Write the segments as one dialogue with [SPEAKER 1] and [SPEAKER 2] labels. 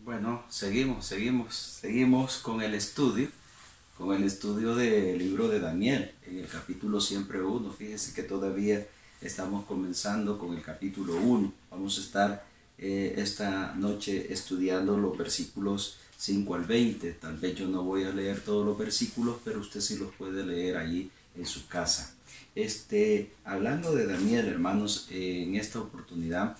[SPEAKER 1] Bueno, seguimos con el estudio del libro de Daniel, en el capítulo siempre uno. Fíjese que todavía estamos comenzando con el capítulo 1. Vamos a estar esta noche estudiando los versículos 5 al 20. Tal vez yo no voy a leer todos los versículos, pero usted sí los puede leer allí en su casa. Hablando de Daniel, hermanos, en esta oportunidad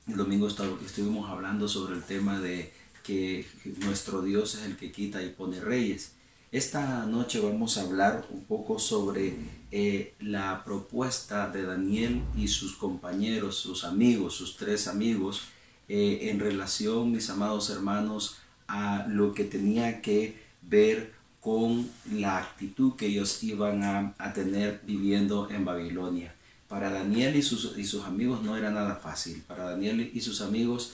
[SPEAKER 1] el domingo estuvimos hablando sobre el tema de que nuestro Dios es el que quita y pone reyes. Esta noche vamos a hablar un poco sobre la propuesta de Daniel y sus compañeros, sus amigos, sus tres amigos, en relación, mis amados hermanos, a lo que tenía que ver con la actitud que ellos iban a tener viviendo en Babilonia. Para Daniel y sus amigos no era nada fácil. Para Daniel y sus amigos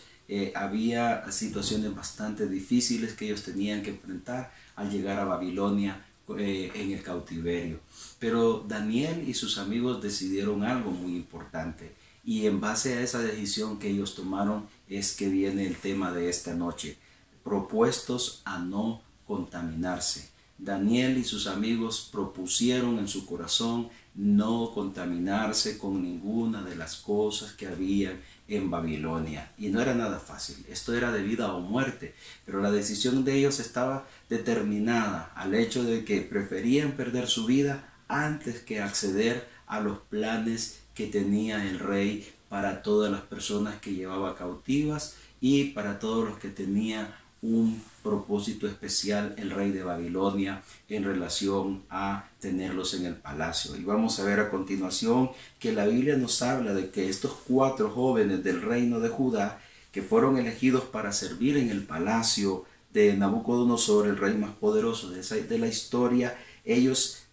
[SPEAKER 1] había situaciones bastante difíciles que ellos tenían que enfrentar al llegar a Babilonia en el cautiverio. Pero Daniel y sus amigos decidieron algo muy importante. Y en base a esa decisión que ellos tomaron es que viene el tema de esta noche. Propuestos a no contaminarse. Daniel y sus amigos propusieron en su corazón no contaminarse con ninguna de las cosas que había en Babilonia. Y no era nada fácil, esto era de vida o muerte, pero la decisión de ellos estaba determinada al hecho de que preferían perder su vida antes que acceder a los planes que tenía el rey para todas las personas que llevaba cautivas y para todos los que tenía un propósito especial el rey de Babilonia en relación a tenerlos en el palacio. Y vamos a ver a continuación que la Biblia nos habla de que estos 4 jóvenes del reino de Judá que fueron elegidos para servir en el palacio de Nabucodonosor, el rey más poderoso de la historia, ellos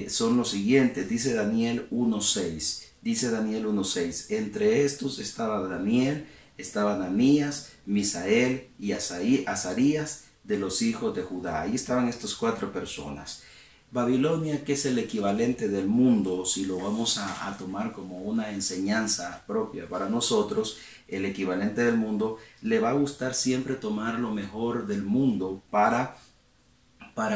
[SPEAKER 1] son los siguientes. Dice Daniel 1.6. Dice Daniel 1.6. Entre estos estaba Daniel, estaba Ananías, Misael y Azarías de los hijos de Judá. Ahí estaban estas 4 personas. Babilonia, que es el equivalente del mundo, si lo vamos a tomar como una enseñanza propia para nosotros, el equivalente del mundo, le va a gustar siempre tomar lo mejor del mundo para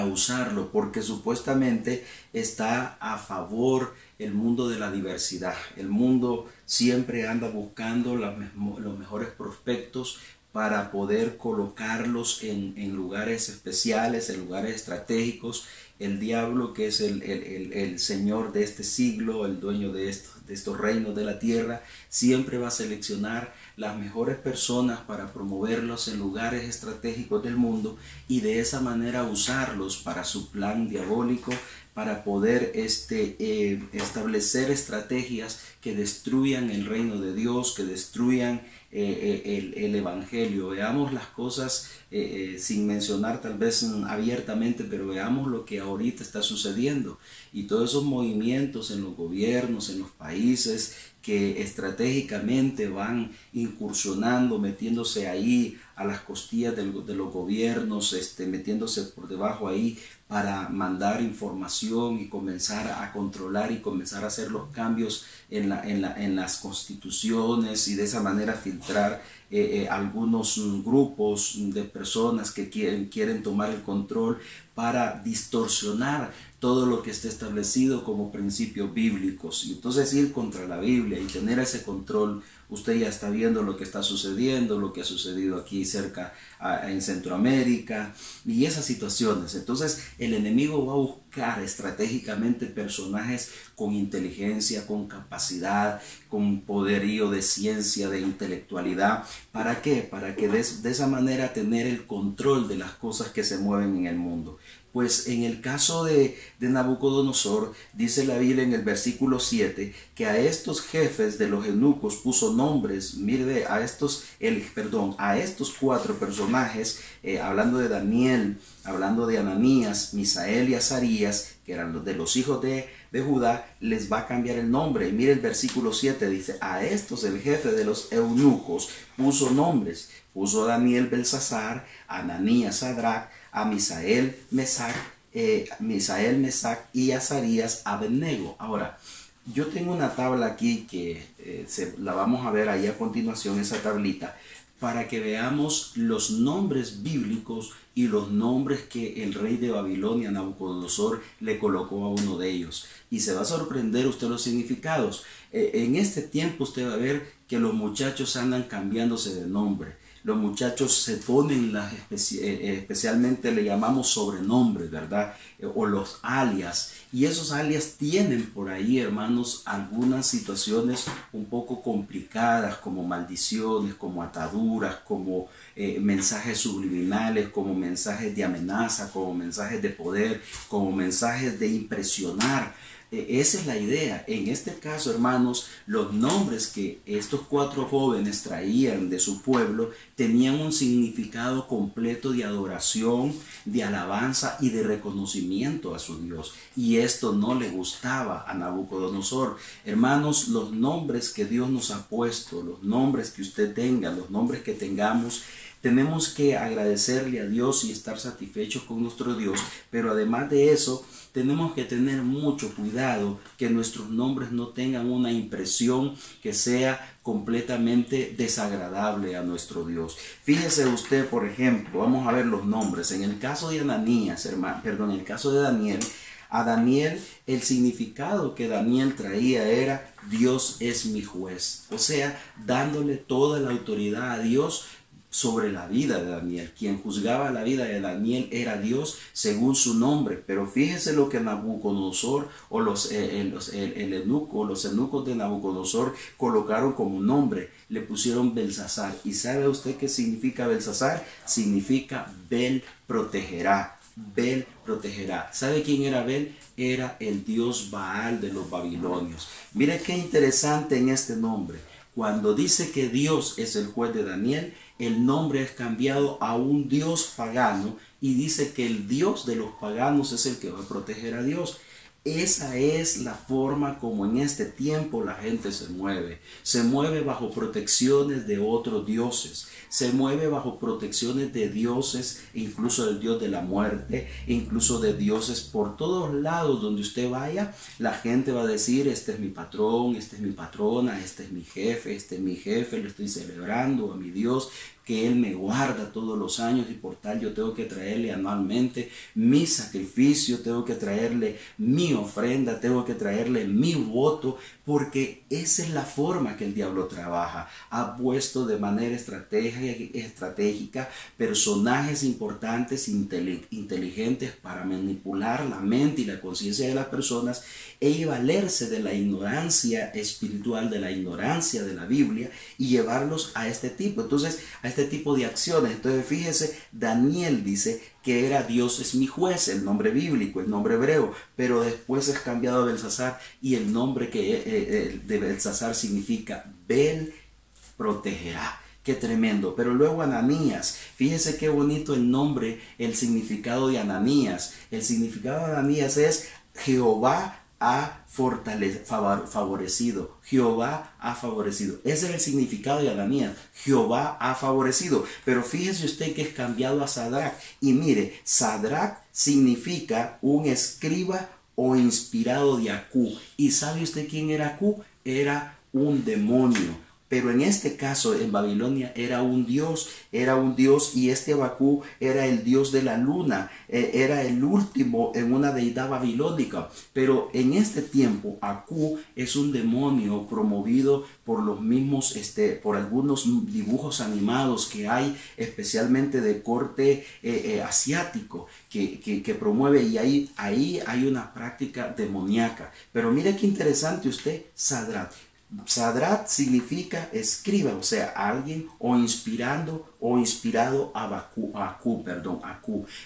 [SPEAKER 1] usarlo, porque supuestamente está a favor el mundo de la diversidad. El mundo siempre anda buscando los mejores prospectos para poder colocarlos en lugares especiales, en lugares estratégicos. El diablo, que es el señor de este siglo, el dueño de estos reinos de la tierra, siempre va a seleccionar las mejores personas para promoverlos en lugares estratégicos del mundo y de esa manera usarlos para su plan diabólico, para poder establecer estrategias que destruyan el reino de Dios, que destruyan el evangelio. Veamos las cosas sin mencionar tal vez abiertamente, pero veamos lo que ahorita está sucediendo y todos esos movimientos en los gobiernos, en los países que estratégicamente van incursionando, metiéndose ahí a las costillas de los gobiernos, metiéndose por debajo ahí para mandar información y comenzar a controlar y comenzar a hacer los cambios en las constituciones y de esa manera filtrar algunos grupos de personas que quieren tomar el control para distorsionar todo lo que esté establecido como principios bíblicos. Y entonces ir contra la Biblia y tener ese control, usted ya está viendo lo que está sucediendo, lo que ha sucedido aquí cerca en Centroamérica y esas situaciones. Entonces el enemigo va a buscar estratégicamente personajes con inteligencia, con capacidad, con poderío de ciencia, de intelectualidad. ¿Para qué? Para que de esa manera tener el control de las cosas que se mueven en el mundo. Pues en el caso de Nabucodonosor, dice la Biblia en el versículo 7, que a estos jefes de los eunucos puso nombres. Mire, a estos 4 personajes, hablando de Daniel, hablando de Ananías, Misael y Azarías, que eran de los hijos de Judá, les va a cambiar el nombre. Y mire el versículo 7, dice, a estos el jefe de los eunucos puso nombres. Puso a Daniel Belsasar, a Ananías Sadrach, a Misael Mesac y a Azarías Abednego. Ahora, yo tengo una tabla aquí que la vamos a ver ahí a continuación, esa tablita, para que veamos los nombres bíblicos y los nombres que el rey de Babilonia, Nabucodonosor, le colocó a uno de ellos. Y se va a sorprender usted los significados. En este tiempo usted va a ver que los muchachos andan cambiándose de nombre. Los muchachos se ponen especialmente le llamamos sobrenombres, ¿verdad? O los alias. Y esos alias tienen por ahí, hermanos, algunas situaciones un poco complicadas, como maldiciones, como ataduras, como mensajes subliminales, como mensajes de amenaza, como mensajes de poder, como mensajes de impresionar. Esa es la idea. En este caso, hermanos, los nombres que estos 4 jóvenes traían de su pueblo tenían un significado completo de adoración, de alabanza y de reconocimiento a su Dios. Y esto no le gustaba a Nabucodonosor. Hermanos, los nombres que Dios nos ha puesto, los nombres que usted tenga, los nombres que tengamos, tenemos que agradecerle a Dios y estar satisfechos con nuestro Dios, pero además de eso, tenemos que tener mucho cuidado que nuestros nombres no tengan una impresión que sea completamente desagradable a nuestro Dios. Fíjese usted, por ejemplo, vamos a ver los nombres. En el caso de Ananías, en el caso de Daniel, a Daniel el significado que Daniel traía era Dios es mi juez, o sea, dándole toda la autoridad a Dios sobre la vida de Daniel. Quien juzgaba la vida de Daniel era Dios según su nombre. Pero fíjese lo que Nabucodonosor o los eunucos de Nabucodonosor colocaron como nombre. Le pusieron Belsasar. ¿Y sabe usted qué significa Belsasar? Significa Bel protegerá. Bel protegerá. ¿Sabe quién era Bel? Era el dios Baal de los babilonios. Mire qué interesante en este nombre. Cuando dice que Dios es el juez de Daniel, el nombre es cambiado a un dios pagano y dice que el dios de los paganos es el que va a proteger a Dios. Esa es la forma como en este tiempo la gente se mueve. Se mueve bajo protecciones de otros dioses. Se mueve bajo protecciones de dioses, incluso del dios de la muerte, incluso de dioses por todos lados donde usted vaya. La gente va a decir, este es mi patrón, esta es mi patrona, este es mi jefe, le estoy celebrando a mi Dios, que Él me guarda todos los años y por tal yo tengo que traerle anualmente mi sacrificio, tengo que traerle mi ofrenda, tengo que traerle mi voto, porque esa es la forma que el diablo trabaja. Ha puesto de manera estratégica personajes importantes, inteligentes para manipular la mente y la conciencia de las personas y valerse de la ignorancia espiritual, de la ignorancia de la Biblia y llevarlos a este tipo. Entonces, a este tipo de acciones. Entonces, fíjese, Daniel dice que era Dios es mi juez, el nombre bíblico, el nombre hebreo, pero después es cambiado a Belsasar y el nombre de Belsasar significa Bel protegerá. Qué tremendo. Pero luego Ananías, fíjese qué bonito el nombre, el significado de Ananías. El significado de Ananías es Jehová ha favorecido. Jehová ha favorecido. Ese es el significado de Ananías. Jehová ha favorecido. Pero fíjese usted que es cambiado a Sadrach. Y mire, Sadrach significa un escriba o inspirado de Acú. ¿Y sabe usted quién era Acú? Era un demonio. Pero en este caso, en Babilonia, era un dios, y este Abacú era el dios de la luna, era el último en una deidad babilónica. Pero en este tiempo, Acú es un demonio promovido por los mismos, por algunos dibujos animados que hay, especialmente de corte asiático, que promueve, y ahí hay una práctica demoníaca. Pero mire qué interesante usted, Sadrach. Sadrach significa escriba, o sea, alguien o inspirado a Acú.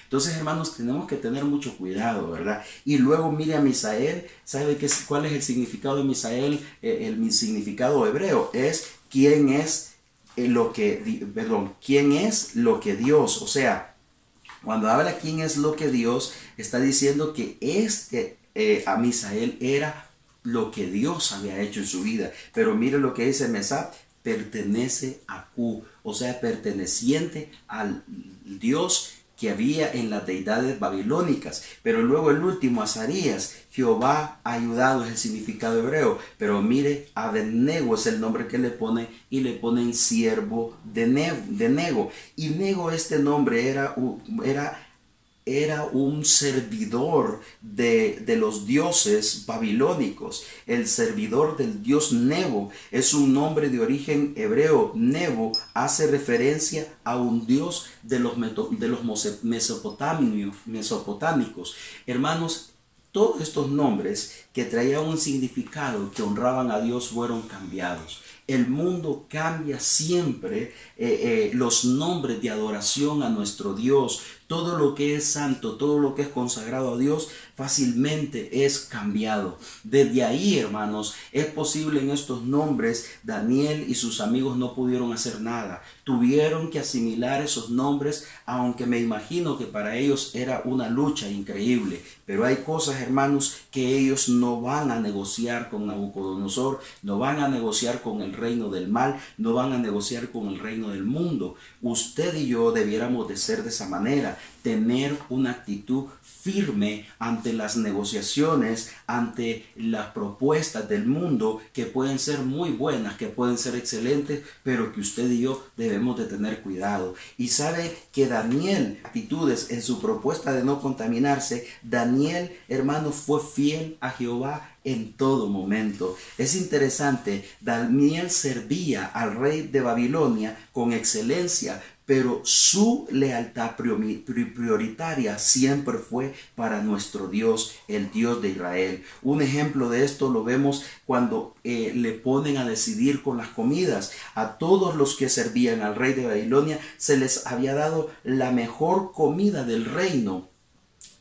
[SPEAKER 1] Entonces, hermanos, tenemos que tener mucho cuidado, ¿verdad? Y luego mire a Misael. ¿Sabe cuál es el significado de Misael? El significado hebreo es quién es lo que Dios, o sea, cuando habla quién es lo que Dios, está diciendo que a Misael era lo que Dios había hecho en su vida. Pero mire lo que dice Mesat, pertenece a Acú, o sea, perteneciente al Dios que había en las deidades babilónicas. Pero luego el último, Azarías, Jehová ha ayudado, es el significado hebreo. Pero mire, Abednego es el nombre que le pone, y le ponen siervo de Nego. Y Nego, este nombre era un servidor de los dioses babilónicos. El servidor del dios Nebo es un nombre de origen hebreo. Nebo hace referencia a un dios de los mesopotámicos. Hermanos, todos estos nombres que traían un significado, que honraban a Dios, fueron cambiados. El mundo cambia siempre los nombres de adoración a nuestro Dios. Todo lo que es santo, todo lo que es consagrado a Dios, fácilmente es cambiado. Desde ahí, hermanos, es posible en estos nombres. Daniel y sus amigos no pudieron hacer nada. Tuvieron que asimilar esos nombres, aunque me imagino que para ellos era una lucha increíble. Pero hay cosas, hermanos, que ellos no van a negociar con Nabucodonosor, no van a negociar con el reino del mal, no van a negociar con el reino del mundo. Usted y yo debiéramos de ser de esa manera, tener una actitud firme ante las negociaciones, ante las propuestas del mundo, que pueden ser muy buenas, que pueden ser excelentes, pero que usted y yo debemos de tener cuidado. Y sabe que Daniel, actitudes en su propuesta de no contaminarse, Daniel, hermano, fue fiel a Jehová en todo momento. Es interesante, Daniel servía al rey de Babilonia con excelencia, pero su lealtad prioritaria siempre fue para nuestro Dios, el Dios de Israel. Un ejemplo de esto lo vemos cuando le ponen a decidir con las comidas. A todos los que servían al rey de Babilonia se les había dado la mejor comida del reino,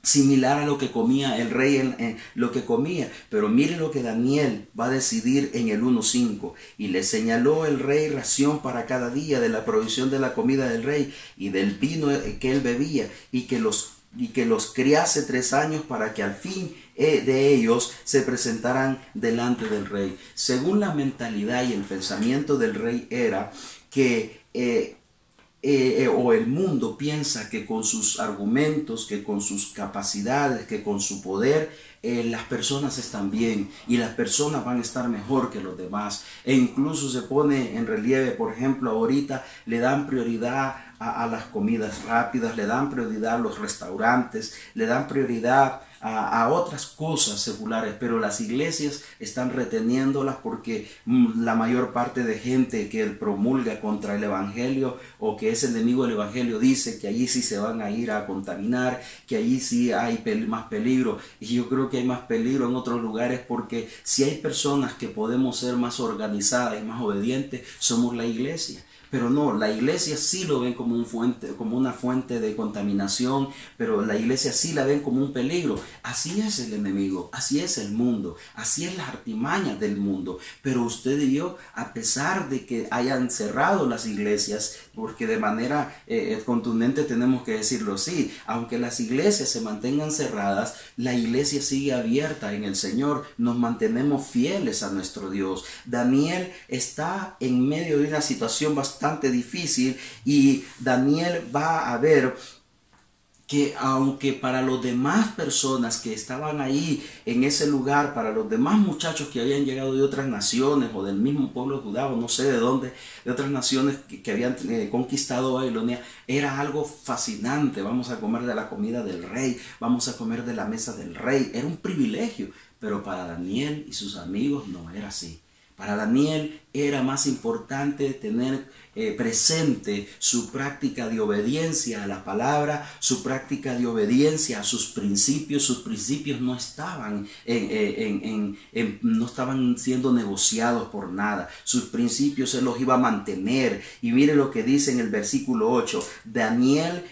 [SPEAKER 1] similar a lo que comía el rey, lo que comía. Pero mire lo que Daniel va a decidir en el 1:5. Y le señaló el rey ración para cada día de la provisión de la comida del rey y del vino que él bebía, y que los criase 3 años, para que al fin de ellos se presentaran delante del rey. Según la mentalidad y el pensamiento del rey era que o el mundo piensa que con sus argumentos, que con sus capacidades, que con su poder, las personas están bien y las personas van a estar mejor que los demás. E incluso se pone en relieve, por ejemplo, ahorita le dan prioridad a las comidas rápidas, le dan prioridad a los restaurantes, le dan prioridad a otras cosas seculares, pero las iglesias están reteniéndolas porque la mayor parte de gente que promulga contra el evangelio o que es enemigo del evangelio dice que allí sí se van a ir a contaminar, que allí sí hay más peligro. Y yo creo que hay más peligro en otros lugares, porque si hay personas que podemos ser más organizadas y más obedientes, somos la iglesia. Pero no, la iglesia sí lo ven como una fuente de contaminación, pero la iglesia sí la ven como un peligro. Así es el enemigo, así es el mundo, así es las artimañas del mundo. Pero usted y yo, a pesar de que hayan cerrado las iglesias, porque de manera contundente tenemos que decirlo así, aunque las iglesias se mantengan cerradas, la iglesia sigue abierta en el Señor. Nos mantenemos fieles a nuestro Dios. Daniel está en medio de una situación bastante difícil, y Daniel va a ver que aunque para las demás personas que estaban ahí en ese lugar, para los demás muchachos que habían llegado de otras naciones o del mismo pueblo de Judá o no sé de dónde, de otras naciones que habían conquistado Babilonia, era algo fascinante. Vamos a comer de la comida del rey, vamos a comer de la mesa del rey, era un privilegio. Pero para Daniel y sus amigos no era así. Para Daniel era más importante tener presente su práctica de obediencia a la palabra, su práctica de obediencia a sus principios. Sus principios no estaban no estaban siendo negociados por nada. Sus principios él los iba a mantener. Y mire lo que dice en el versículo 8. Daniel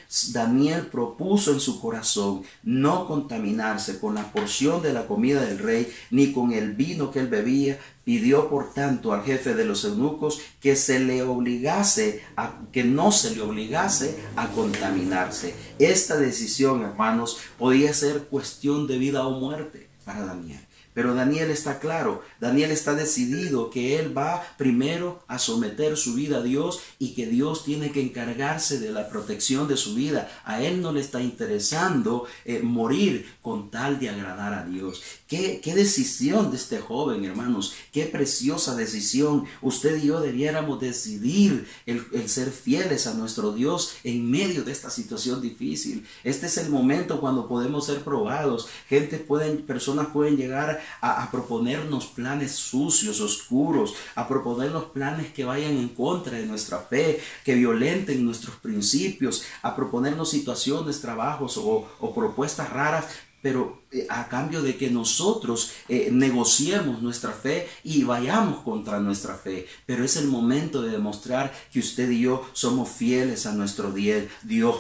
[SPEAKER 1] propuso en su corazón no contaminarse con la porción de la comida del rey, ni con el vino que él bebía. Pidió por tanto al jefe de los eunucos que no se le obligase a contaminarse. Esta decisión, hermanos, podía ser cuestión de vida o muerte para Daniel. Pero Daniel está claro, Daniel está decidido que él va primero a someter su vida a Dios y que Dios tiene que encargarse de la protección de su vida. A él no le está interesando morir con tal de agradar a Dios. ¿Qué decisión de este joven, hermanos? Qué preciosa decisión. Usted y yo debiéramos decidir el ser fieles a nuestro Dios en medio de esta situación difícil. Este es el momento cuando podemos ser probados. Personas pueden llegar a proponernos planes sucios, oscuros, a proponernos planes que vayan en contra de nuestra fe, que violenten nuestros principios, a proponernos situaciones, trabajos o propuestas raras, pero a cambio de que nosotros negociemos nuestra fe y vayamos contra nuestra fe. Pero es el momento de demostrar que usted y yo somos fieles a nuestro Dios.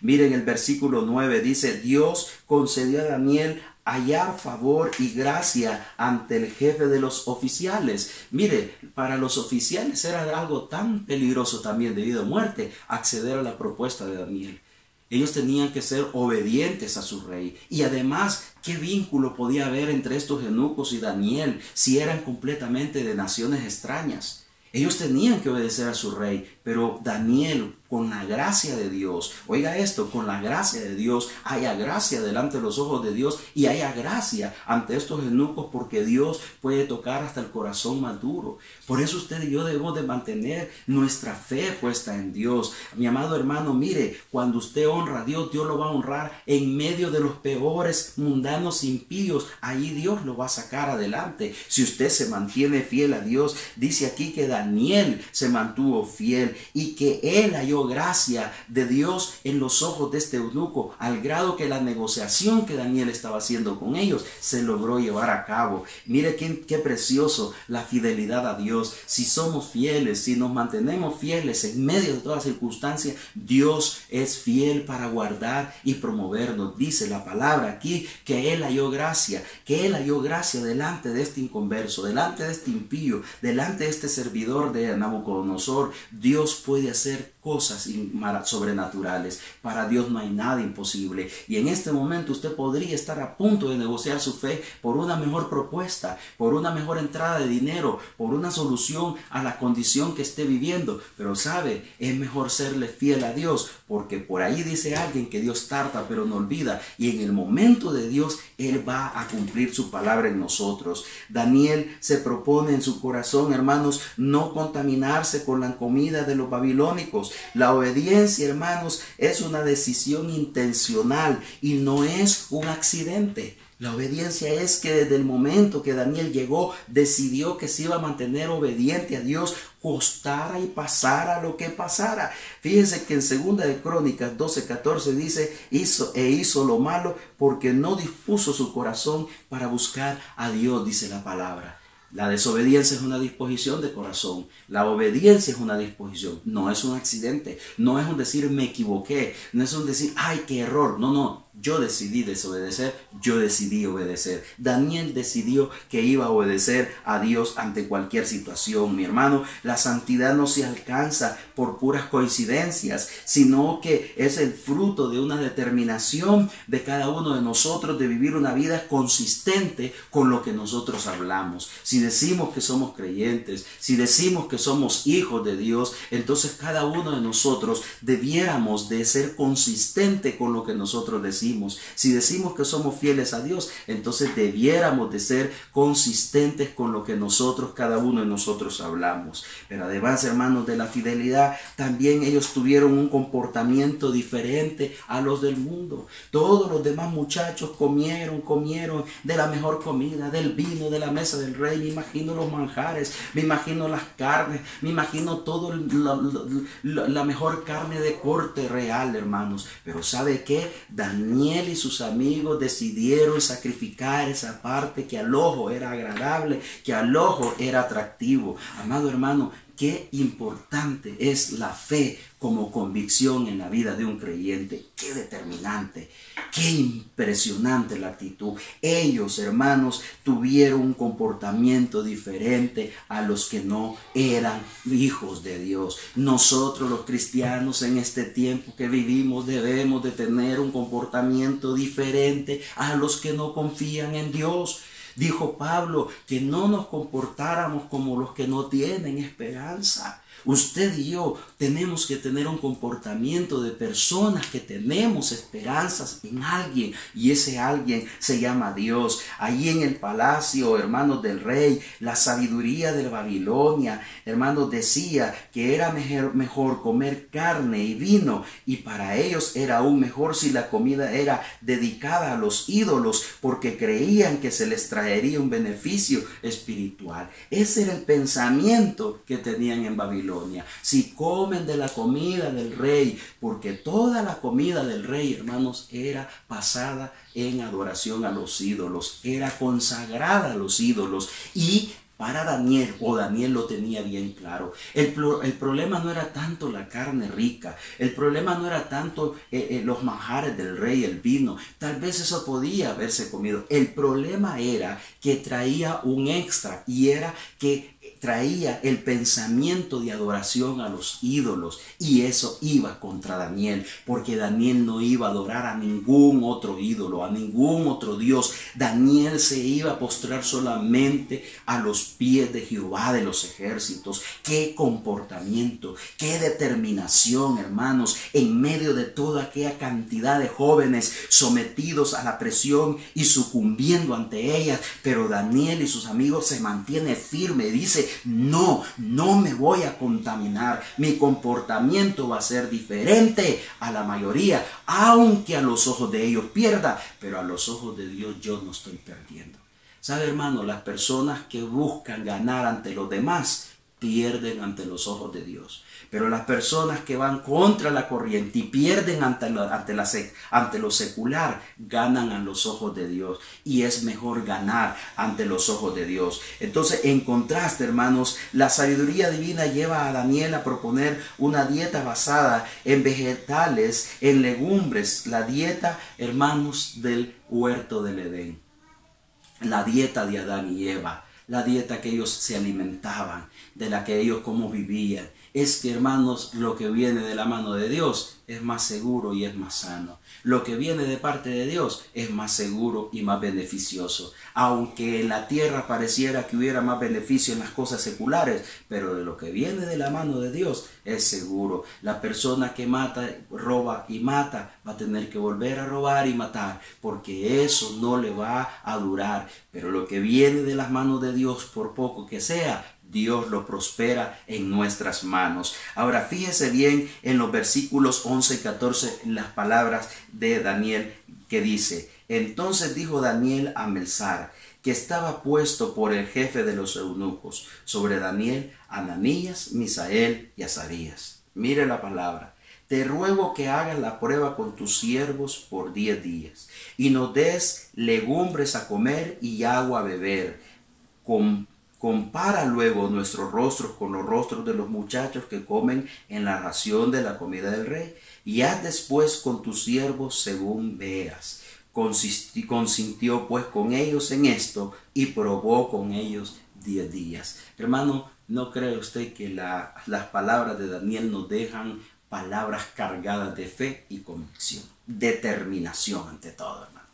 [SPEAKER 1] Miren el versículo 9, dice: Dios concedió a Daniel hallar favor y gracia ante el jefe de los oficiales. Mire, para los oficiales era algo tan peligroso también, debido a muerte, acceder a la propuesta de Daniel. Ellos tenían que ser obedientes a su rey. Y además, ¿qué vínculo podía haber entre estos eunucos y Daniel si eran completamente de naciones extrañas? Ellos tenían que obedecer a su rey, pero Daniel, con la gracia de Dios, oiga esto, con la gracia de Dios, haya gracia delante de los ojos de Dios y haya gracia ante estos eunucos, porque Dios puede tocar hasta el corazón más duro. Por eso usted y yo debemos de mantener nuestra fe puesta en Dios. Mi amado hermano, mire, cuando usted honra a Dios, Dios lo va a honrar en medio de los peores mundanos impíos. Ahí Dios lo va a sacar adelante. Si usted se mantiene fiel a Dios, dice aquí que Daniel se mantuvo fiel y que él halló gracia de Dios en los ojos de este eunuco, al grado que la negociación que Daniel estaba haciendo con ellos se logró llevar a cabo. Mire qué precioso la fidelidad a Dios. Si somos fieles, si nos mantenemos fieles en medio de todas circunstancias, Dios es fiel para guardar y promovernos. Dice la palabra aquí que él halló gracia, delante de este inconverso, delante de este impío, delante de este servidor de Nabucodonosor. Dios puede hacer cosas sobrenaturales. Para Dios no hay nada imposible. Y en este momento usted podría estar a punto de negociar su fe por una mejor propuesta, por una mejor entrada de dinero, por una solución a la condición que esté viviendo. Pero sabe, es mejor serle fiel a Dios, porque por ahí dice alguien que Dios tarda pero no olvida, y en el momento de Dios Él va a cumplir su palabra en nosotros. Daniel se propone en su corazón, hermanos, no contaminarse con la comida de los babilónicos. La obediencia, hermanos, es una decisión intencional y no es un accidente. La obediencia es que desde el momento que Daniel llegó, decidió que se iba a mantener obediente a Dios, costara y pasara lo que pasara. Fíjense que en 2 de Crónicas 12:14 dice: hizo lo malo porque no dispuso su corazón para buscar a Dios, dice la palabra. La desobediencia es una disposición de corazón. La obediencia es una disposición. No es un accidente. No es un decir me equivoqué. No es un decir ay qué error. No. Yo decidí desobedecer, yo decidí obedecer. Daniel decidió que iba a obedecer a Dios ante cualquier situación. Mi hermano, la santidad no se alcanza por puras coincidencias, sino que es el fruto de una determinación de cada uno de nosotros de vivir una vida consistente con lo que nosotros hablamos. Si decimos que somos creyentes, si decimos que somos hijos de Dios, entonces cada uno de nosotros debiéramos de ser consistente con lo que nosotros decimos. Si decimos que somos fieles a Dios, entonces debiéramos de ser consistentes con lo que cada uno de nosotros hablamos. Pero además, hermanos, de la fidelidad, también ellos tuvieron un comportamiento diferente a los del mundo. Todos los demás muchachos comieron de la mejor comida, del vino, de la mesa del rey. Me imagino los manjares, me imagino las carnes, me imagino todo la mejor carne de corte real, hermanos. Pero ¿sabe qué? Daniel y sus amigos decidieron sacrificar esa parte que al ojo era agradable, que al ojo era atractivo. Amado hermano, qué importante es la fe como convicción en la vida de un creyente. Qué determinante, qué impresionante la actitud. Ellos, hermanos, tuvieron un comportamiento diferente a los que no eran hijos de Dios. Nosotros los cristianos en este tiempo que vivimos debemos de tener un comportamiento diferente a los que no confían en Dios. Dijo Pablo que no nos comportáramos como los que no tienen esperanza. Usted y yo tenemos que tener un comportamiento de personas que tenemos esperanzas en alguien, y ese alguien se llama Dios. Allí en el palacio, hermanos, del rey, la sabiduría de Babilonia, hermanos, decía que era mejor comer carne y vino, y para ellos era aún mejor si la comida era dedicada a los ídolos, porque creían que se les traería un beneficio espiritual. Ese era el pensamiento que tenían en Babilonia. Si comen de la comida del rey, porque toda la comida del rey, hermanos, era pasada en adoración a los ídolos, era consagrada a los ídolos. Y para Daniel, Daniel lo tenía bien claro, el problema no era tanto la carne rica, el problema no era tanto los manjares del rey, el vino, tal vez eso podía haberse comido. El problema era que traía un extra, y era que traía el pensamiento de adoración a los ídolos, y eso iba contra Daniel, porque Daniel no iba a adorar a ningún otro ídolo, a ningún otro Dios. Daniel se iba a postrar solamente a los pies de Jehová de los ejércitos. Qué comportamiento, qué determinación, hermanos, en medio de toda aquella cantidad de jóvenes sometidos a la presión y sucumbiendo ante ellas. Pero Daniel y sus amigos se mantienen firmes y dice: no me voy a contaminar, mi comportamiento va a ser diferente a la mayoría, aunque a los ojos de ellos pierda, pero a los ojos de Dios yo no estoy perdiendo. ¿Sabe, hermano? Las personas que buscan ganar ante los demás pierden ante los ojos de Dios. Pero las personas que van contra la corriente y pierden ante lo secular, ganan a los ojos de Dios. Y es mejor ganar ante los ojos de Dios. Entonces, en contraste, hermanos, la sabiduría divina lleva a Daniel a proponer una dieta basada en vegetales, en legumbres. La dieta, hermanos, del huerto del Edén. La dieta de Adán y Eva. La dieta que ellos se alimentaban, de la que ellos cómo vivían. Es que, hermanos, lo que viene de la mano de Dios es más seguro y es más sano. Lo que viene de parte de Dios es más seguro y más beneficioso. Aunque en la tierra pareciera que hubiera más beneficio en las cosas seculares, pero de lo que viene de la mano de Dios es seguro. La persona que mata, roba y mata va a tener que volver a robar y matar, porque eso no le va a durar. Pero lo que viene de las manos de Dios, por poco que sea, Dios lo prospera en nuestras manos. Ahora fíjese bien en los versículos 11 y 14 las palabras de Daniel que dice: entonces dijo Daniel a Melzar, que estaba puesto por el jefe de los eunucos, sobre Daniel, Ananías, Misael y Azarías. Mire la palabra: te ruego que hagas la prueba con tus siervos por 10 días, y nos des legumbres a comer y agua a beber. Compara luego nuestros rostros con los rostros de los muchachos que comen en la ración de la comida del rey, y haz después con tus siervos según veas. Consintió pues con ellos en esto, y probó con ellos 10 días. Hermano, ¿no cree usted que las palabras de Daniel nos dejan palabras cargadas de fe y convicción? Determinación ante todo, hermanos.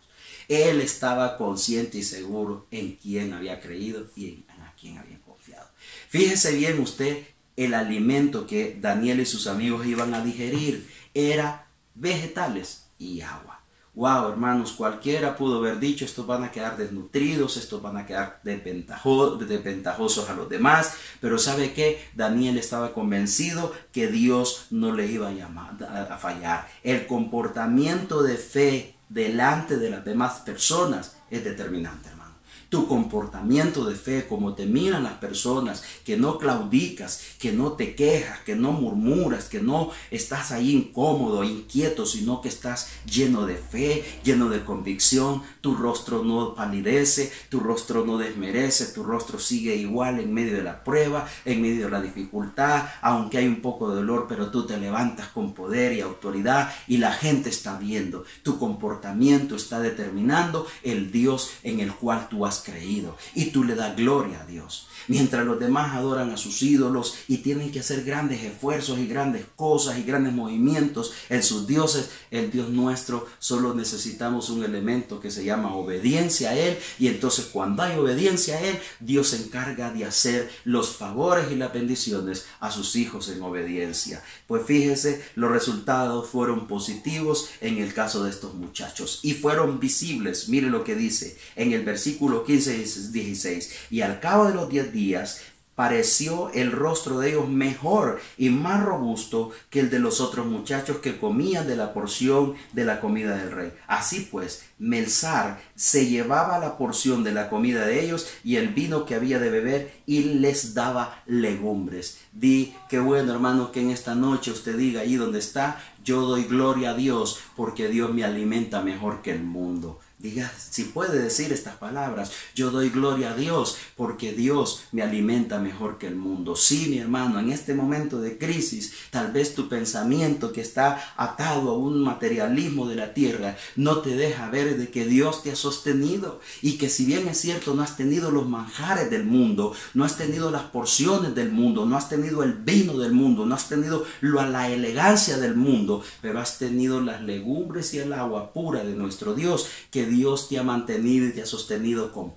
[SPEAKER 1] Él estaba consciente y seguro en quién había creído y en quien habían confiado. Fíjese bien usted, el alimento que Daniel y sus amigos iban a digerir era vegetales y agua. Wow, hermanos, cualquiera pudo haber dicho: estos van a quedar desnutridos, estos van a quedar desventajosos a los demás. Pero ¿sabe qué? Daniel estaba convencido que Dios no le iba a fallar. El comportamiento de fe delante de las demás personas es determinante, hermano. Tu comportamiento de fe, como te miran las personas, que no claudicas, que no te quejas, que no murmuras, que no estás ahí incómodo, inquieto, sino que estás lleno de fe, lleno de convicción. Tu rostro no palidece, tu rostro no desmerece, tu rostro sigue igual en medio de la prueba, en medio de la dificultad, aunque hay un poco de dolor, pero tú te levantas con poder y autoridad y la gente está viendo. Tu comportamiento está determinando el Dios en el cual tú has has creído y tú le das gloria a Dios. Mientras los demás adoran a sus ídolos y tienen que hacer grandes esfuerzos y grandes cosas y grandes movimientos en sus dioses, el Dios nuestro solo necesitamos un elemento que se llama obediencia a Él, y entonces cuando hay obediencia a Él, Dios se encarga de hacer los favores y las bendiciones a sus hijos en obediencia. Pues fíjese, los resultados fueron positivos en el caso de estos muchachos y fueron visibles. Mire lo que dice en el versículo 15 y 16: y al cabo de los 10 días pareció el rostro de ellos mejor y más robusto que el de los otros muchachos que comían de la porción de la comida del rey. Así pues, Melzar se llevaba la porción de la comida de ellos y el vino que había de beber, y les daba legumbres. Di qué bueno, hermano, que en esta noche usted diga ahí donde está: yo doy gloria a Dios porque Dios me alimenta mejor que el mundo. Diga, si puede decir estas palabras: yo doy gloria a Dios porque Dios me alimenta mejor que el mundo. Sí, mi hermano, en este momento de crisis, tal vez tu pensamiento que está atado a un materialismo de la tierra no te deja ver de que Dios te ha sostenido, y que si bien es cierto no has tenido los manjares del mundo, no has tenido las porciones del mundo, no has tenido el vino del mundo, no has tenido la elegancia del mundo, pero has tenido las legumbres y el agua pura de nuestro Dios, que Dios te ha mantenido y te ha sostenido con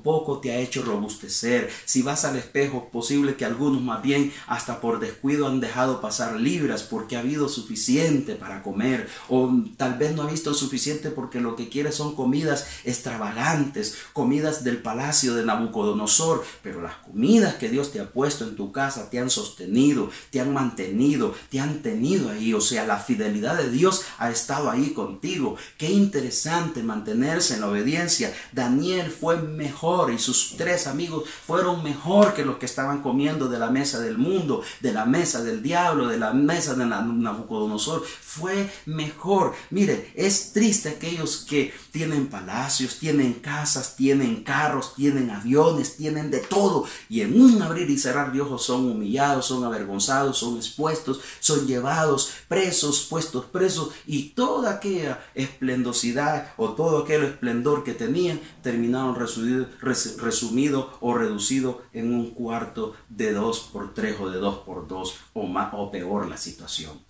[SPEAKER 1] poco te ha hecho robustecer. Si vas al espejo, es posible que algunos más bien hasta por descuido han dejado pasar libras porque ha habido suficiente para comer, o tal vez no ha visto suficiente porque lo que quiere son comidas extravagantes, comidas del palacio de Nabucodonosor, pero las comidas que Dios te ha puesto en tu casa te han sostenido, te han mantenido, te han tenido ahí. O sea, la fidelidad de Dios ha estado ahí contigo. Qué interesante mantenerse en la obediencia. Daniel fue mejor y sus 3 amigos fueron mejor que los que estaban comiendo de la mesa del mundo, de la mesa del diablo, de la mesa de Nabucodonosor. Fue mejor. Mire, es triste aquellos que tienen palacios, tienen casas, tienen carros, tienen aviones, tienen de todo, y en un abrir y cerrar de ojos son humillados, son avergonzados, son expuestos, son llevados presos, puestos presos, y toda aquella esplendosidad o todo aquel esplendor que tenían terminaron resumido o reducido en un cuarto de 2x3 o de 2x2 o más, o peor la situación.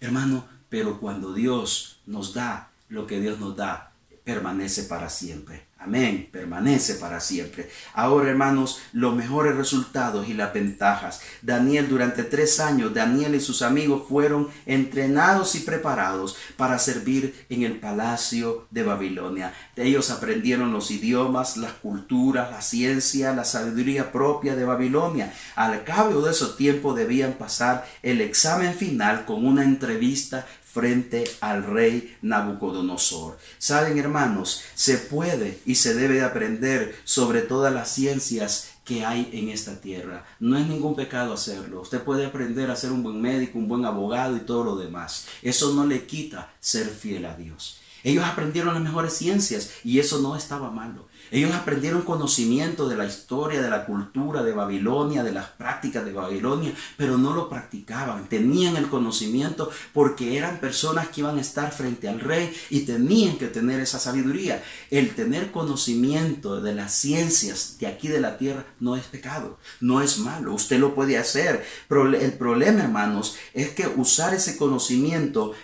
[SPEAKER 1] Hermano, pero cuando Dios nos da lo que Dios nos da, permanece para siempre. Amén, permanece para siempre. Ahora, hermanos, los mejores resultados y las ventajas. Daniel, durante 3 años, Daniel y sus amigos fueron entrenados y preparados para servir en el palacio de Babilonia. Ellos aprendieron los idiomas, las culturas, la ciencia, la sabiduría propia de Babilonia. Al cabo de esos tiempos debían pasar el examen final con una entrevista frente al rey Nabucodonosor. Saben, hermanos, se puede y se debe aprender sobre todas las ciencias que hay en esta tierra. No es ningún pecado hacerlo. Usted puede aprender a ser un buen médico, un buen abogado y todo lo demás. Eso no le quita ser fiel a Dios. Ellos aprendieron las mejores ciencias y eso no estaba malo. Ellos aprendieron conocimiento de la historia, de la cultura de Babilonia, de las prácticas de Babilonia, pero no lo practicaban. Tenían el conocimiento porque eran personas que iban a estar frente al rey y tenían que tener esa sabiduría. El tener conocimiento de las ciencias de aquí de la tierra no es pecado, no es malo. Usted lo puede hacer. El problema, hermanos, es que usar ese conocimiento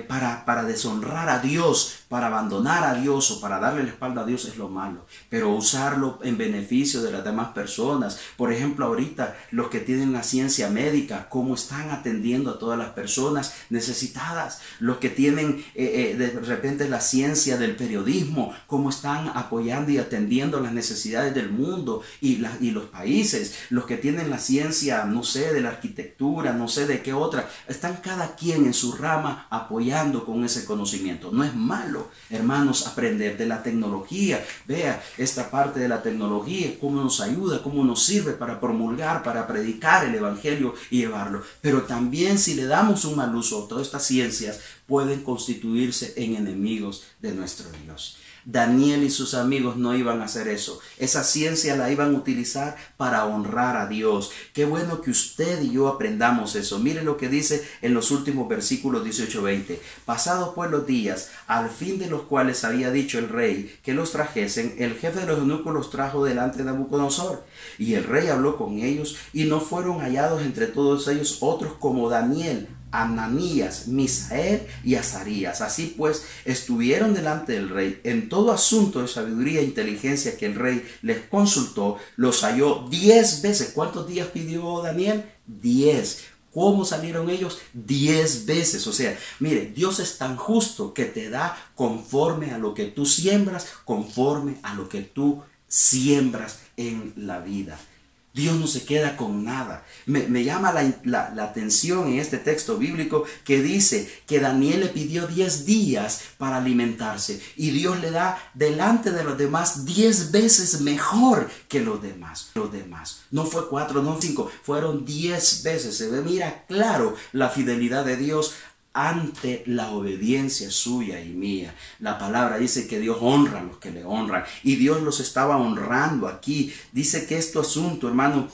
[SPEAKER 1] para deshonrar a Dios, para abandonar a Dios o para darle la espalda a Dios es lo malo, pero usarlo en beneficio de las demás personas. Por ejemplo, ahorita los que tienen la ciencia médica, cómo están atendiendo a todas las personas necesitadas. Los que tienen de repente la ciencia del periodismo, cómo están apoyando y atendiendo las necesidades del mundo y los países. Los que tienen la ciencia, no sé, de la arquitectura, no sé de qué otra, están cada quien en su rama apoyando con ese conocimiento. No es malo, hermanos, aprender de la tecnología. Vea esta parte de la tecnología, cómo nos ayuda, cómo nos sirve para promulgar, para predicar el evangelio y llevarlo. Pero también, si le damos un mal uso a todas estas ciencias, pueden constituirse en enemigos de nuestro Dios. Daniel y sus amigos no iban a hacer eso. Esa ciencia la iban a utilizar para honrar a Dios. Qué bueno que usted y yo aprendamos eso. Mire lo que dice en los últimos versículos 18-20. Pasados pues los días, al fin de los cuales había dicho el rey que los trajesen, el jefe de los eunucos los trajo delante de Nabucodonosor. Y el rey habló con ellos, y no fueron hallados entre todos ellos otros como Daniel, Ananías, Misael y Azarías. Así pues, estuvieron delante del rey. En todo asunto de sabiduría e inteligencia que el rey les consultó, los halló 10 veces. ¿Cuántos días pidió Daniel? 10. ¿Cómo salieron ellos? 10 veces. O sea, mire, Dios es tan justo que te da conforme a lo que tú siembras, conforme a lo que tú siembras en la vida. Dios no se queda con nada. Me llama la atención en este texto bíblico que dice que Daniel le pidió 10 días para alimentarse y Dios le da delante de los demás 10 veces mejor que los demás. No fue 4, no 5, fueron 10 veces. Se ve, mira claro la fidelidad de Dios ante la obediencia suya y mía. La palabra dice que Dios honra a los que le honran, y Dios los estaba honrando aquí. Dice que este asunto, hermano,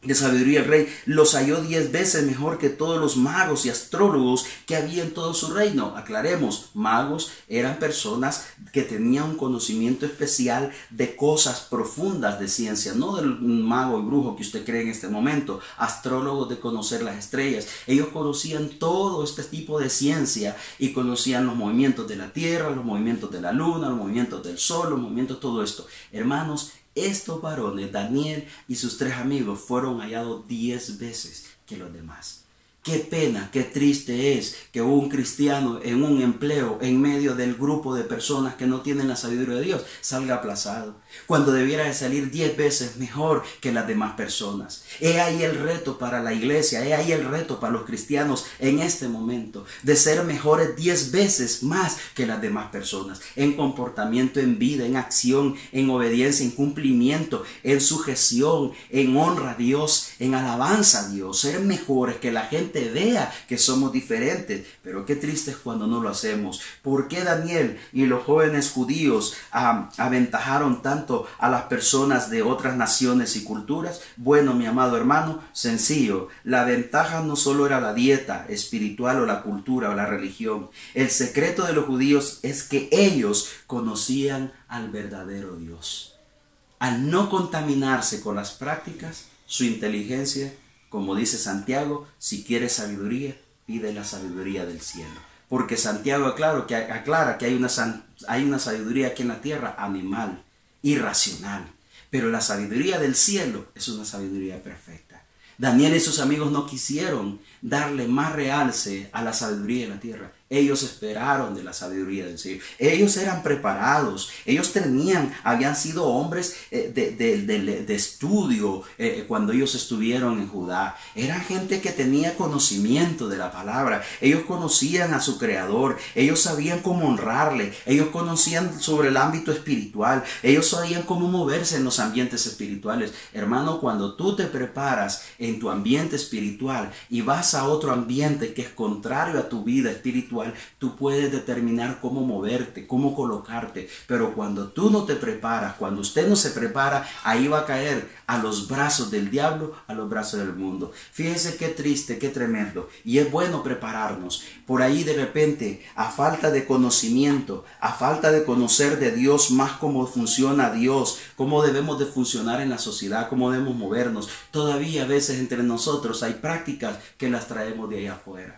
[SPEAKER 1] de sabiduría el rey los halló 10 veces mejor que todos los magos y astrólogos que había en todo su reino. Aclaremos, magos eran personas que tenían un conocimiento especial de cosas profundas de ciencia, no del mago y brujo que usted cree en este momento. Astrólogos, de conocer las estrellas. Ellos conocían todo este tipo de ciencia y conocían los movimientos de la tierra, los movimientos de la luna, los movimientos del sol, los movimientos, todo esto. Hermanos, estos varones, Daniel y sus 3 amigos, fueron hallados 10 veces que los demás. Qué pena, qué triste es que un cristiano en un empleo, en medio del grupo de personas que no tienen la sabiduría de Dios, salga aplazado, cuando debiera de salir 10 veces mejor que las demás personas. He ahí el reto para la iglesia, he ahí el reto para los cristianos en este momento, de ser mejores 10 veces más que las demás personas, en comportamiento, en vida, en acción, en obediencia, en cumplimiento, en sujeción, en honra a Dios, en alabanza a Dios, ser mejores, que la gente vea que somos diferentes. Pero qué triste es cuando no lo hacemos. ¿Por qué Daniel y los jóvenes judíos aventajaron tanto a las personas de otras naciones y culturas? Bueno, mi amado hermano, sencillo. La ventaja no solo era la dieta espiritual o la cultura o la religión. El secreto de los judíos es que ellos conocían al verdadero Dios. Al no contaminarse con las prácticas, su inteligencia, como dice Santiago, si quieres sabiduría, pide la sabiduría del cielo. Porque Santiago aclara que hay una sabiduría aquí en la tierra animal, irracional. Pero la sabiduría del cielo es una sabiduría perfecta. Daniel y sus amigos no quisieron darle más realce a la sabiduría de la tierra. Ellos esperaron de la sabiduría del cielo. Ellos eran preparados. Ellos habían sido hombres de estudio cuando ellos estuvieron en Judá. Eran gente que tenía conocimiento de la palabra. Ellos conocían a su Creador. Ellos sabían cómo honrarle. Ellos conocían sobre el ámbito espiritual. Ellos sabían cómo moverse en los ambientes espirituales. Hermano, cuando tú te preparas en tu ambiente espiritual y vas a otro ambiente que es contrario a tu vida espiritual, tú puedes determinar cómo moverte, cómo colocarte. Pero cuando tú no te preparas, cuando usted no se prepara, ahí va a caer a los brazos del diablo, a los brazos del mundo. Fíjese qué triste, qué tremendo. Y es bueno prepararnos. Por ahí de repente, a falta de conocimiento, a falta de conocer de Dios más cómo funciona Dios, cómo debemos de funcionar en la sociedad, cómo debemos movernos, todavía a veces entre nosotros hay prácticas que las traemos de allá afuera.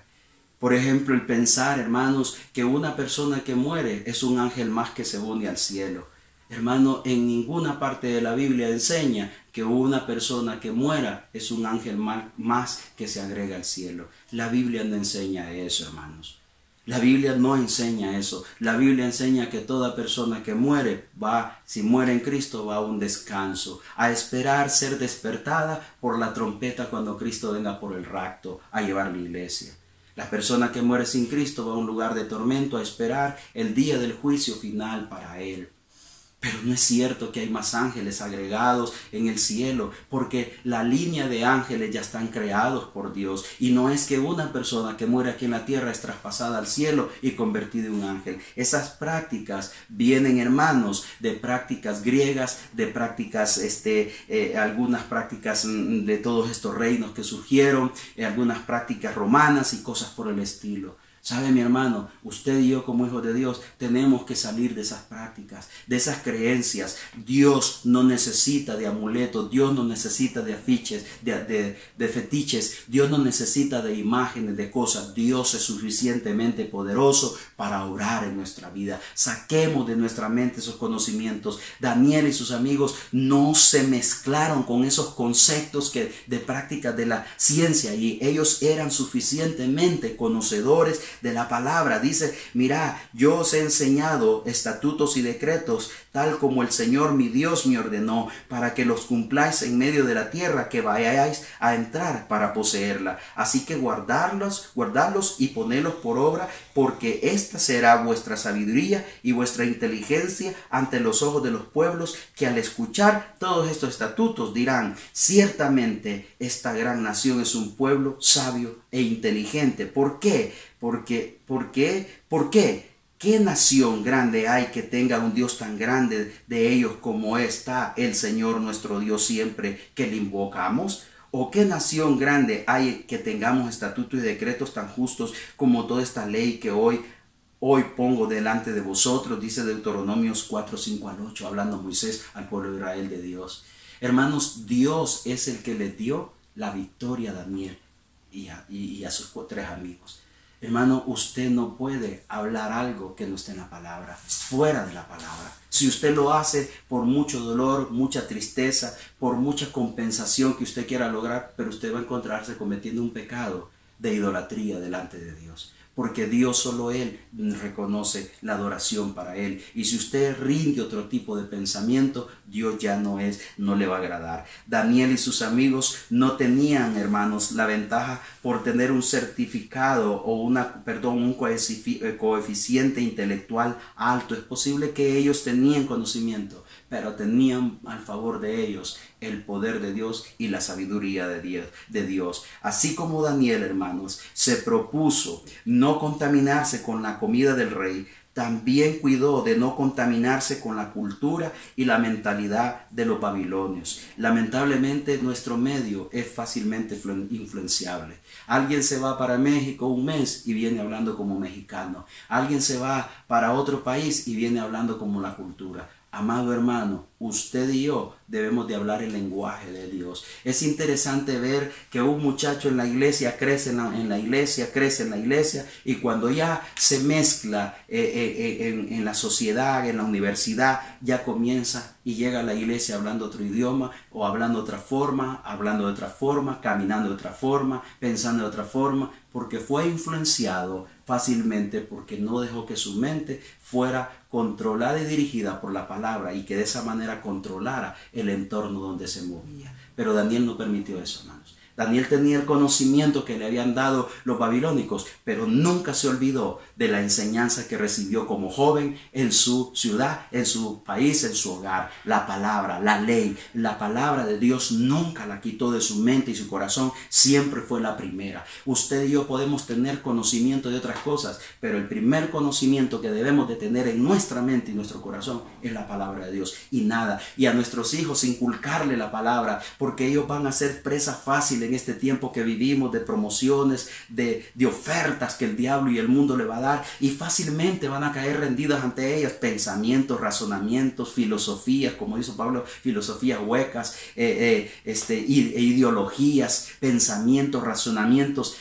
[SPEAKER 1] Por ejemplo, el pensar, hermanos, que una persona que muere es un ángel más que se une al cielo. Hermano, en ninguna parte de la Biblia enseña que una persona que muera es un ángel más que se agrega al cielo. La Biblia no enseña eso, hermanos. La Biblia no enseña eso. La Biblia enseña que toda persona que muere si muere en Cristo, va a un descanso, a esperar ser despertada por la trompeta cuando Cristo venga por el rapto a llevar la iglesia. La persona que muere sin Cristo va a un lugar de tormento a esperar el día del juicio final para él. Pero no es cierto que hay más ángeles agregados en el cielo, porque la línea de ángeles ya están creados por Dios. Y no es que una persona que muere aquí en la tierra es traspasada al cielo y convertida en un ángel. Esas prácticas vienen, hermanos, de prácticas griegas, de prácticas, algunas prácticas de todos estos reinos que surgieron, algunas prácticas romanas y cosas por el estilo. ¿Sabe, mi hermano? Usted y yo como hijos de Dios tenemos que salir de esas prácticas, de esas creencias. Dios no necesita de amuletos, Dios no necesita de afiches, de fetiches, Dios no necesita de imágenes, de cosas. Dios es suficientemente poderoso para obrar en nuestra vida. Saquemos de nuestra mente esos conocimientos. Daniel y sus amigos no se mezclaron con esos conceptos de prácticas de la ciencia, y ellos eran suficientemente conocedores de la palabra. Dice: mira, yo os he enseñado estatutos y decretos tal como el Señor mi Dios me ordenó, para que los cumpláis en medio de la tierra que vayáis a entrar para poseerla. Así que guardarlos y ponerlos por obra, porque esta será vuestra sabiduría y vuestra inteligencia ante los ojos de los pueblos, que al escuchar todos estos estatutos dirán: ciertamente esta gran nación es un pueblo sabio e inteligente. ¿Por qué? ¿Por qué? ¿Qué nación grande hay que tenga un Dios tan grande de ellos como está el Señor nuestro Dios siempre que le invocamos? ¿O qué nación grande hay que tengamos estatutos y decretos tan justos como toda esta ley que hoy pongo delante de vosotros? Dice Deuteronomios 4, 5 al 8, hablando Moisés al pueblo de Israel de Dios. Hermanos, Dios es el que le dio la victoria a Daniel y a sus 3 amigos. Hermano, usted no puede hablar algo que no esté en la palabra, fuera de la palabra. Si usted lo hace por mucho dolor, mucha tristeza, por mucha compensación que usted quiera lograr, pero usted va a encontrarse cometiendo un pecado de idolatría delante de Dios. Porque Dios, solo Él reconoce la adoración para Él. Y si usted rinde otro tipo de pensamiento, Dios ya no le va a agradar. Daniel y sus amigos no tenían, hermanos, la ventaja por tener un certificado o un coeficiente intelectual alto. Es posible que ellos tenían conocimiento, pero tenían al favor de ellos el poder de Dios y la sabiduría de Dios. Así como Daniel, hermanos, se propuso no contaminarse con la comida del rey, también cuidó de no contaminarse con la cultura y la mentalidad de los babilonios. Lamentablemente, nuestro medio es fácilmente influenciable. Alguien se va para México un mes y viene hablando como mexicano. Alguien se va para otro país y viene hablando como la cultura. Amado hermano, usted y yo debemos de hablar el lenguaje de Dios. Es interesante ver que un muchacho en la iglesia crece en la iglesia, y cuando ya se mezcla en la sociedad, en la universidad, ya comienza y llega a la iglesia hablando otro idioma, o hablando de otra forma, caminando de otra forma, pensando de otra forma, porque fue influenciado fácilmente, porque no dejó que su mente fuera controlada y dirigida por la palabra, y que de esa manera controlara el entorno donde se movía. Pero Daniel no permitió eso, hermanos. Daniel tenía el conocimiento que le habían dado los babilónicos, pero nunca se olvidó de la enseñanza que recibió como joven en su ciudad, en su país, en su hogar. La palabra, la ley, la palabra de Dios nunca la quitó de su mente y su corazón, siempre fue la primera. Usted y yo podemos tener conocimiento de otras cosas, pero el primer conocimiento que debemos de tener en nuestra mente y nuestro corazón es la palabra de Dios, y nada. Y a nuestros hijos inculcarle la palabra, porque ellos van a ser presa fácil en este tiempo que vivimos de promociones, de ofertas que el diablo y el mundo le va a dar, y fácilmente van a caer rendidas ante ellas pensamientos, razonamientos, filosofías, como dice Pablo, filosofías huecas, ideologías, pensamientos, razonamientos,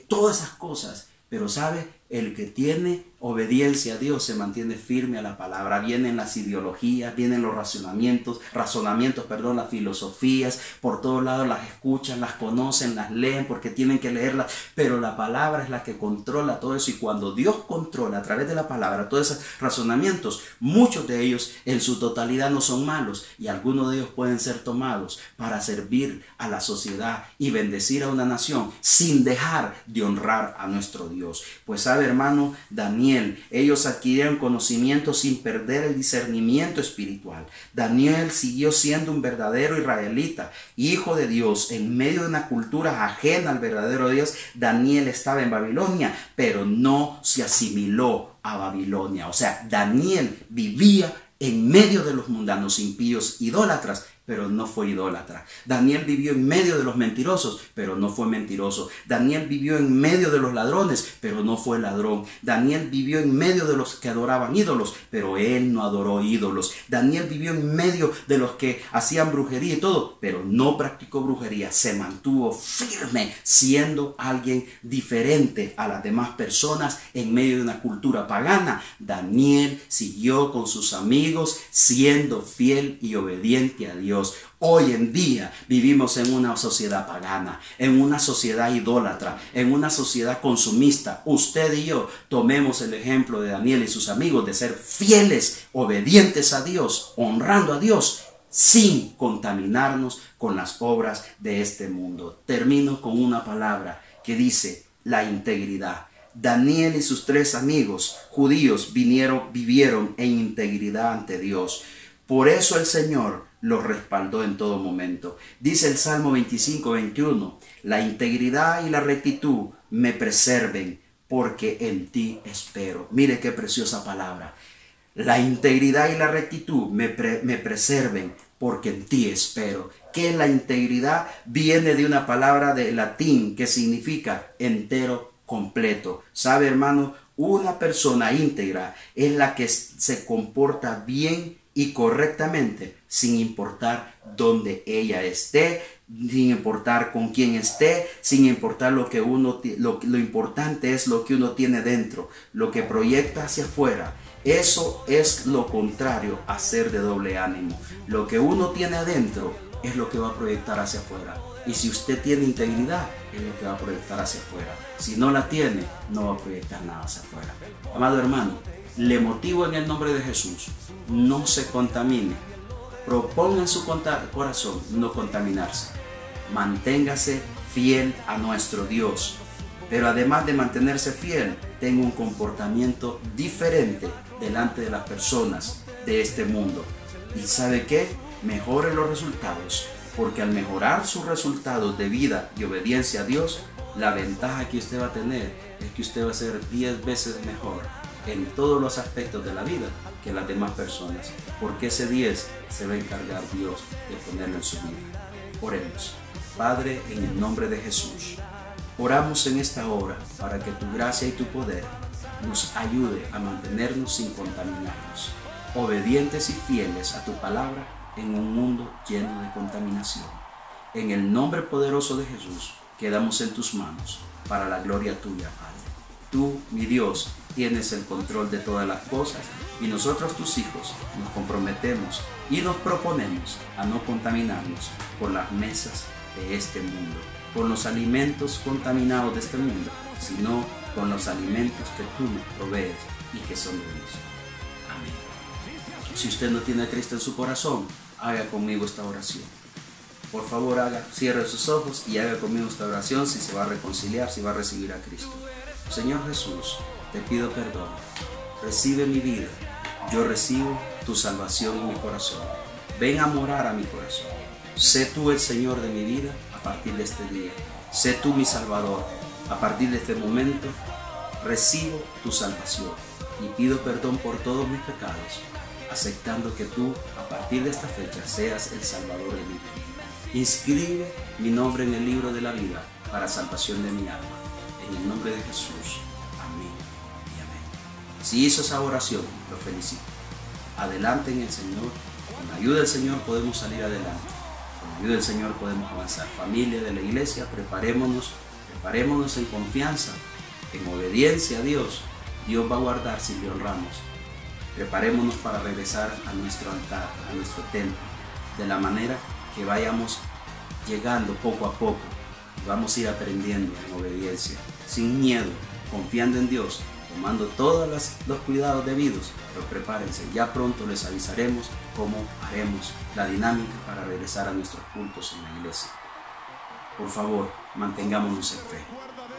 [SPEAKER 1] todas esas cosas. Pero ¿sabe? El que tiene obediencia a Dios se mantiene firme a la palabra. Vienen las ideologías, vienen los razonamientos, las filosofías, por todos lados las escuchan, las conocen, las leen porque tienen que leerlas, pero la palabra es la que controla todo eso. Y cuando Dios controla a través de la palabra todos esos razonamientos, muchos de ellos en su totalidad no son malos, y algunos de ellos pueden ser tomados para servir a la sociedad y bendecir a una nación sin dejar de honrar a nuestro Dios. Pues sabe, Sabe, hermano, Daniel, ellos adquirieron conocimiento sin perder el discernimiento espiritual. Daniel siguió siendo un verdadero israelita, hijo de Dios, en medio de una cultura ajena al verdadero Dios. Daniel estaba en Babilonia, pero no se asimiló a Babilonia. O sea, Daniel vivía en medio de los mundanos impíos idólatras, pero no fue idólatra. Daniel vivió en medio de los mentirosos, pero no fue mentiroso. Daniel vivió en medio de los ladrones, pero no fue ladrón. Daniel vivió en medio de los que adoraban ídolos, pero él no adoró ídolos. Daniel vivió en medio de los que hacían brujería y todo, pero no practicó brujería. Se mantuvo firme, siendo alguien diferente a las demás personas en medio de una cultura pagana. Daniel siguió con sus amigos, siendo fiel y obediente a Dios. Hoy en día vivimos en una sociedad pagana, en una sociedad idólatra, en una sociedad consumista. Usted y yo tomemos el ejemplo de Daniel y sus amigos de ser fieles, obedientes a Dios, honrando a Dios, sin contaminarnos con las obras de este mundo. Termino con una palabra que dice la integridad. Daniel y sus 3 amigos judíos vivieron en integridad ante Dios. Por eso el Señor los respaldó en todo momento. Dice el Salmo 25:21, la integridad y la rectitud me preserven, porque en ti espero. Mire qué preciosa palabra. La integridad y la rectitud me preserven, porque en ti espero. Que la integridad viene de una palabra de latín que significa entero, completo. ¿Sabe, hermano? Una persona íntegra es la que se comporta bien y correctamente, sin importar dónde ella esté, sin importar con quién esté, sin importar lo importante es lo que uno tiene dentro, lo que proyecta hacia afuera. Eso es lo contrario a ser de doble ánimo. Lo que uno tiene adentro es lo que va a proyectar hacia afuera. Y si usted tiene integridad, es lo que va a proyectar hacia afuera. Si no la tiene, no va a proyectar nada hacia afuera. Amado hermano, le motivo en el nombre de Jesús, no se contamine. Proponga en su corazón no contaminarse. Manténgase fiel a nuestro Dios. Pero además de mantenerse fiel, tenga un comportamiento diferente delante de las personas de este mundo. ¿Y sabe qué? Mejore los resultados. Porque al mejorar sus resultados de vida y obediencia a Dios, la ventaja que usted va a tener es que usted va a ser 10 veces mejor en todos los aspectos de la vida que las demás personas, porque ese 10 se va a encargar Dios de ponerlo en su vida. Oremos. Padre, en el nombre de Jesús, oramos en esta hora para que tu gracia y tu poder nos ayude a mantenernos sin contaminarnos, obedientes y fieles a tu palabra en un mundo lleno de contaminación. En el nombre poderoso de Jesús, quedamos en tus manos para la gloria tuya, Padre. Tú, mi Dios, tienes el control de todas las cosas y nosotros, tus hijos, nos comprometemos y nos proponemos a no contaminarnos con las mesas de este mundo, con los alimentos contaminados de este mundo, sino con los alimentos que tú nos provees y que son buenos. Amén. Si usted no tiene a Cristo en su corazón, haga conmigo esta oración. Por favor, cierre sus ojos y haga conmigo esta oración si se va a reconciliar, si va a recibir a Cristo. Señor Jesús, te pido perdón. Recibe mi vida. Yo recibo tu salvación en mi corazón. Ven a morar a mi corazón. Sé tú el Señor de mi vida a partir de este día. Sé tú mi Salvador. A partir de este momento, recibo tu salvación y pido perdón por todos mis pecados, aceptando que tú, a partir de esta fecha, seas el Salvador de mi vida. Inscribe mi nombre en el libro de la vida para salvación de mi alma. En el nombre de Jesús. Amén y amén. Si hizo esa oración, lo felicito. Adelante en el Señor. Con la ayuda del Señor podemos salir adelante. Con la ayuda del Señor podemos avanzar. Familia de la iglesia, preparémonos en confianza, en obediencia a Dios. Dios va a guardar si le honramos. Preparémonos para regresar a nuestro altar, a nuestro templo, de la manera que vayamos llegando poco a poco y vamos a ir aprendiendo en obediencia, sin miedo, confiando en Dios, tomando todos los cuidados debidos. Pero prepárense, ya pronto les avisaremos cómo haremos la dinámica para regresar a nuestros cultos en la iglesia. Por favor, mantengámonos en fe.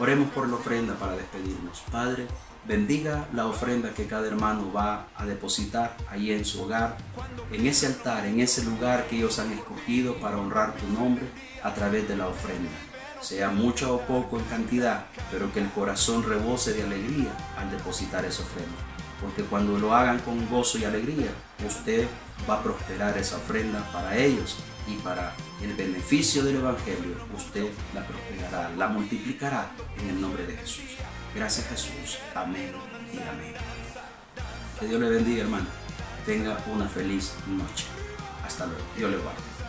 [SPEAKER 1] Oremos por la ofrenda para despedirnos. Padre, bendiga la ofrenda que cada hermano va a depositar ahí en su hogar, en ese altar, en ese lugar que ellos han escogido para honrar tu nombre a través de la ofrenda. Sea mucho o poco en cantidad, pero que el corazón rebose de alegría al depositar esa ofrenda. Porque cuando lo hagan con gozo y alegría, usted va a prosperar esa ofrenda para ellos y para el beneficio del Evangelio. Usted la prosperará, la multiplicará en el nombre de Jesús. Gracias, Jesús. Amén y amén. Que Dios le bendiga, hermano. Tenga una feliz noche. Hasta luego. Dios le guarde.